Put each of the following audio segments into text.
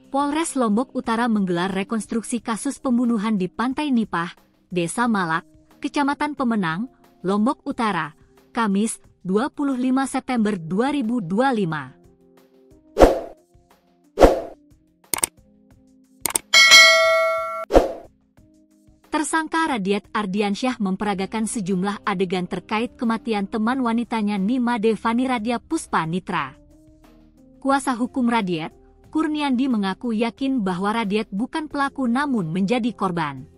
Polres Lombok Utara menggelar rekonstruksi kasus pembunuhan di Pantai Nipah, Desa Malak, Kecamatan Pemenang, Lombok Utara, Kamis, 25 September 2025. Tersangka Radiat Ardiansyah memperagakan sejumlah adegan terkait kematian teman wanitanya Nimade Fani Radia Puspa Nitra. Kuasa hukum Radiat, Kurniandi, mengaku yakin bahwa Radiat bukan pelaku namun menjadi korban.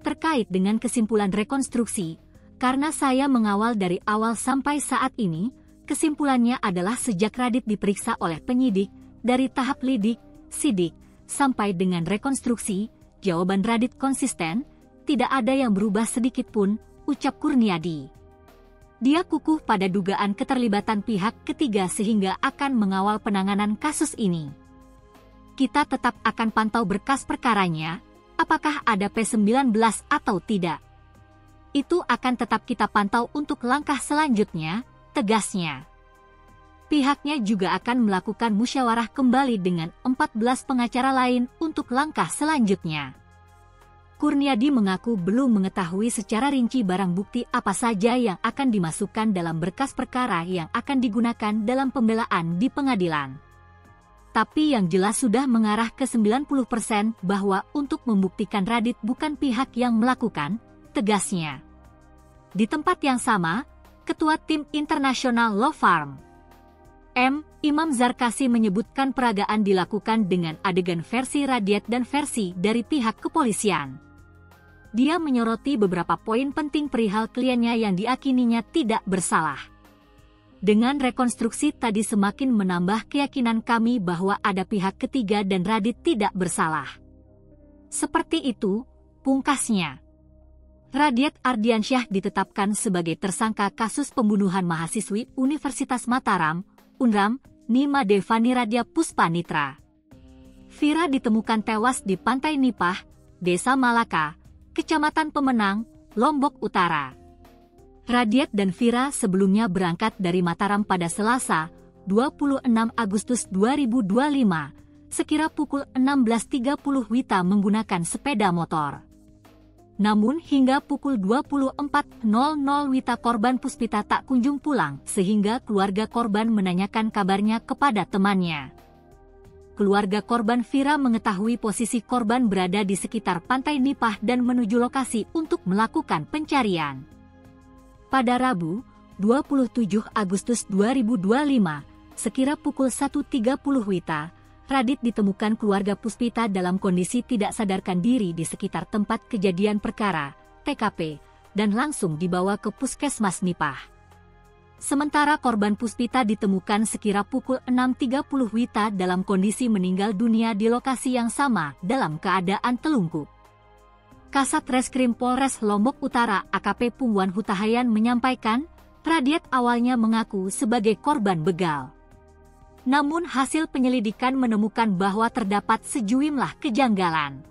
Terkait dengan kesimpulan rekonstruksi, karena saya mengawal dari awal sampai saat ini, kesimpulannya adalah sejak Radit diperiksa oleh penyidik, dari tahap lidik, sidik, sampai dengan rekonstruksi, jawaban Radit konsisten, tidak ada yang berubah sedikit pun, ucap Kurniadi. Dia kukuh pada dugaan keterlibatan pihak ketiga sehingga akan mengawal penanganan kasus ini. Kita tetap akan pantau berkas perkaranya, apakah ada P19 atau tidak. Itu akan tetap kita pantau untuk langkah selanjutnya, tegasnya. Pihaknya juga akan melakukan musyawarah kembali dengan 14 pengacara lain untuk langkah selanjutnya. Kurniadi mengaku belum mengetahui secara rinci barang bukti apa saja yang akan dimasukkan dalam berkas perkara yang akan digunakan dalam pembelaan di pengadilan. Tapi yang jelas sudah mengarah ke 90% bahwa untuk membuktikan Radit bukan pihak yang melakukan, tegasnya. Di tempat yang sama, Ketua Tim International Law Firm Imam Zarkasi menyebutkan peragaan dilakukan dengan adegan versi Radiat dan versi dari pihak kepolisian. Dia menyoroti beberapa poin penting perihal kliennya yang diakininya tidak bersalah. Dengan rekonstruksi tadi semakin menambah keyakinan kami bahwa ada pihak ketiga dan Radit tidak bersalah. Seperti itu, pungkasnya. Radiat Ardiansyah ditetapkan sebagai tersangka kasus pembunuhan mahasiswi Universitas Mataram, UNRAM, Nimade Fani Radia Puspa Nitra. Vira ditemukan tewas di Pantai Nipah, Desa Malaka, Kecamatan Pemenang, Lombok Utara. Radiat dan Vira sebelumnya berangkat dari Mataram pada Selasa, 26 Agustus 2025, sekira pukul 16.30 WITA menggunakan sepeda motor. Namun hingga pukul 24.00 WITA korban Puspita tak kunjung pulang sehingga keluarga korban menanyakan kabarnya kepada temannya. Keluarga korban Vira mengetahui posisi korban berada di sekitar Pantai Nipah dan menuju lokasi untuk melakukan pencarian. Pada Rabu, 27 Agustus 2025, sekira pukul 1.30 WITA, Radit ditemukan keluarga Puspita dalam kondisi tidak sadarkan diri di sekitar tempat kejadian perkara, TKP, dan langsung dibawa ke Puskesmas Nipah. Sementara korban Puspita ditemukan sekira pukul 6.30 WITA dalam kondisi meninggal dunia di lokasi yang sama dalam keadaan telungkup. Kasat Reskrim Polres Lombok Utara AKP Pungwan Hutahayan menyampaikan, Radiat awalnya mengaku sebagai korban begal. Namun hasil penyelidikan menemukan bahwa terdapat sejumlah kejanggalan.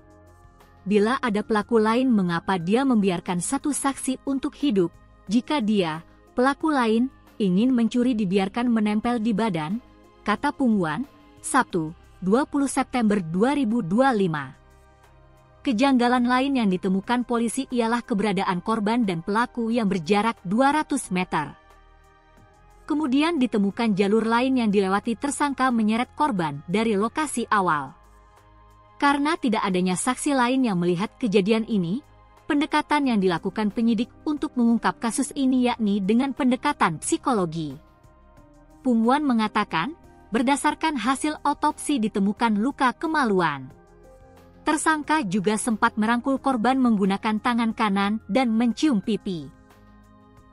Bila ada pelaku lain, mengapa dia membiarkan satu saksi untuk hidup, jika dia, pelaku lain, ingin mencuri dibiarkan menempel di badan, kata Pungwan, Sabtu, 20 September 2025. Kejanggalan lain yang ditemukan polisi ialah keberadaan korban dan pelaku yang berjarak 200 meter. Kemudian ditemukan jalur lain yang dilewati tersangka menyeret korban dari lokasi awal. Karena tidak adanya saksi lain yang melihat kejadian ini, pendekatan yang dilakukan penyidik untuk mengungkap kasus ini yakni dengan pendekatan psikologi. Pungwan mengatakan, berdasarkan hasil otopsi ditemukan luka kemaluan. Tersangka juga sempat merangkul korban menggunakan tangan kanan dan mencium pipi.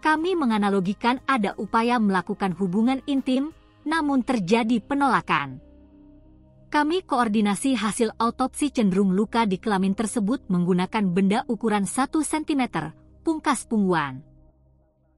Kami menganalogikan ada upaya melakukan hubungan intim, namun terjadi penolakan. Kami koordinasi hasil autopsi cenderung luka di kelamin tersebut menggunakan benda ukuran 1 cm, pungkas Pungwan.